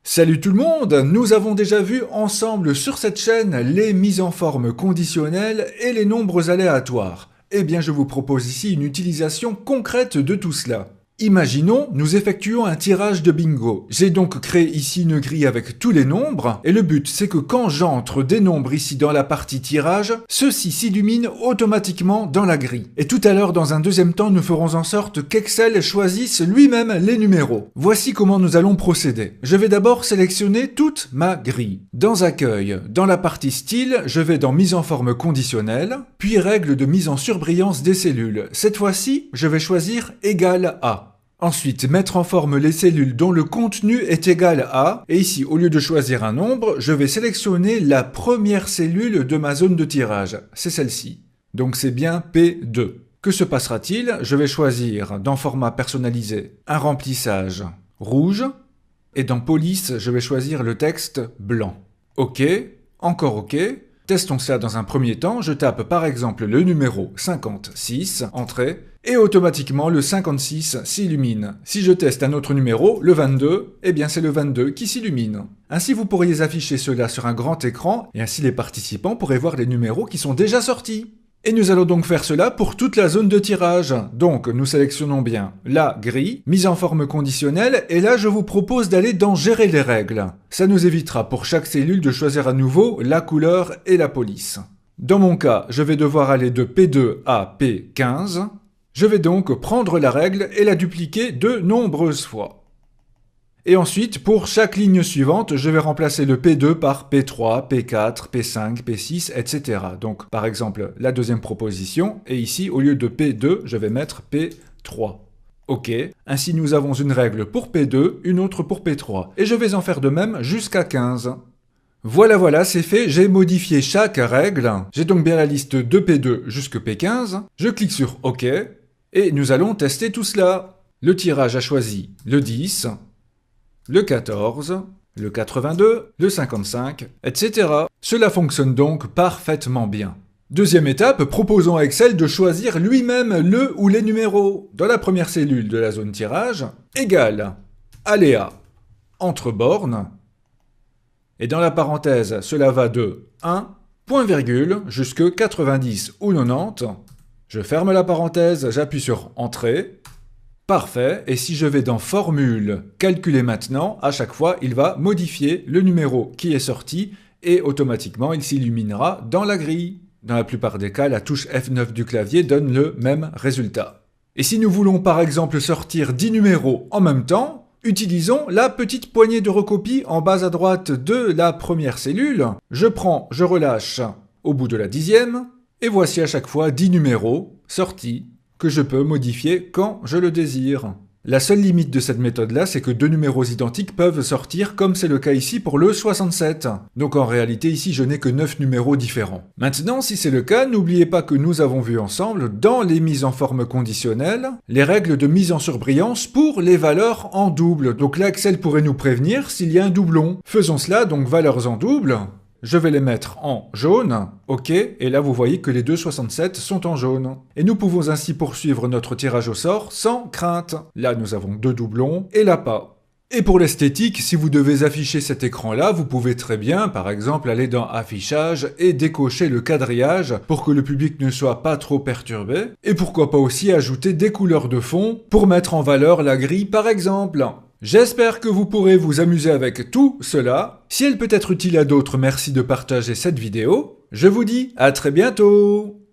Salut tout le monde! Nous avons déjà vu ensemble sur cette chaîne les mises en forme conditionnelles et les nombres aléatoires. Eh bien je vous propose ici une utilisation concrète de tout cela. Imaginons, nous effectuons un tirage de bingo. J'ai donc créé ici une grille avec tous les nombres, et le but c'est que quand j'entre des nombres ici dans la partie tirage, ceux-ci s'illuminent automatiquement dans la grille. Et tout à l'heure, dans un deuxième temps, nous ferons en sorte qu'Excel choisisse lui-même les numéros. Voici comment nous allons procéder. Je vais d'abord sélectionner toute ma grille. Dans Accueil, dans la partie Style, je vais dans Mise en forme conditionnelle, puis Règles de mise en surbrillance des cellules. Cette fois-ci, je vais choisir Égal à. Ensuite, mettre en forme les cellules dont le contenu est égal à, et ici, au lieu de choisir un nombre, je vais sélectionner la première cellule de ma zone de tirage. C'est celle-ci. Donc c'est bien P2. Que se passera-t-il? Je vais choisir, dans Format personnalisé, un remplissage rouge, et dans Police, je vais choisir le texte blanc. OK, encore OK. Testons cela dans un premier temps, je tape par exemple le numéro 56, entrée, et automatiquement le 56 s'illumine. Si je teste un autre numéro, le 22, eh bien c'est le 22 qui s'illumine. Ainsi vous pourriez afficher cela sur un grand écran, et ainsi les participants pourraient voir les numéros qui sont déjà sortis. Et nous allons donc faire cela pour toute la zone de tirage. Donc nous sélectionnons bien la grille, mise en forme conditionnelle, et là je vous propose d'aller dans Gérer les règles. Ça nous évitera pour chaque cellule de choisir à nouveau la couleur et la police. Dans mon cas, je vais devoir aller de P2 à P15. Je vais donc prendre la règle et la dupliquer de nombreuses fois. Et ensuite, pour chaque ligne suivante, je vais remplacer le P2 par P3, P4, P5, P6, etc. Donc, par exemple, la deuxième proposition, et ici, au lieu de P2, je vais mettre P3. OK. Ainsi, nous avons une règle pour P2, une autre pour P3. Et je vais en faire de même jusqu'à 15. Voilà, c'est fait, j'ai modifié chaque règle. J'ai donc bien la liste de P2 jusqu'à P15. Je clique sur OK, et nous allons tester tout cela. Le tirage a choisi le 10, le 14, le 82, le 55, etc. Cela fonctionne donc parfaitement bien. Deuxième étape, proposons à Excel de choisir lui-même le ou les numéros. Dans la première cellule de la zone tirage, égal, aléa, entre bornes, et dans la parenthèse, cela va de 1, point virgule, jusque 90 ou 90. Je ferme la parenthèse, j'appuie sur Entrée. Parfait, et si je vais dans Formule, Calculer maintenant, à chaque fois, il va modifier le numéro qui est sorti et automatiquement, il s'illuminera dans la grille. Dans la plupart des cas, la touche F9 du clavier donne le même résultat. Et si nous voulons par exemple sortir 10 numéros en même temps, utilisons la petite poignée de recopie en bas à droite de la première cellule. Je prends, je relâche au bout de la 10e, et voici à chaque fois 10 numéros sortis, que je peux modifier quand je le désire. La seule limite de cette méthode-là, c'est que deux numéros identiques peuvent sortir, comme c'est le cas ici pour le 67. Donc en réalité, ici, je n'ai que 9 numéros différents. Maintenant, si c'est le cas, n'oubliez pas que nous avons vu ensemble, dans les mises en forme conditionnelles, les règles de mise en surbrillance pour les valeurs en double. Donc là, Excel pourrait nous prévenir s'il y a un doublon. Faisons cela, donc valeurs en double. Je vais les mettre en jaune, OK, et là vous voyez que les deux 67 sont en jaune. Et nous pouvons ainsi poursuivre notre tirage au sort sans crainte. Là nous avons deux doublons, et là pas. Et pour l'esthétique, si vous devez afficher cet écran-là, vous pouvez très bien, par exemple, aller dans Affichage et décocher le quadrillage pour que le public ne soit pas trop perturbé. Et pourquoi pas aussi ajouter des couleurs de fond pour mettre en valeur la grille par exemple. J'espère que vous pourrez vous amuser avec tout cela. Si elle peut être utile à d'autres, merci de partager cette vidéo. Je vous dis à très bientôt!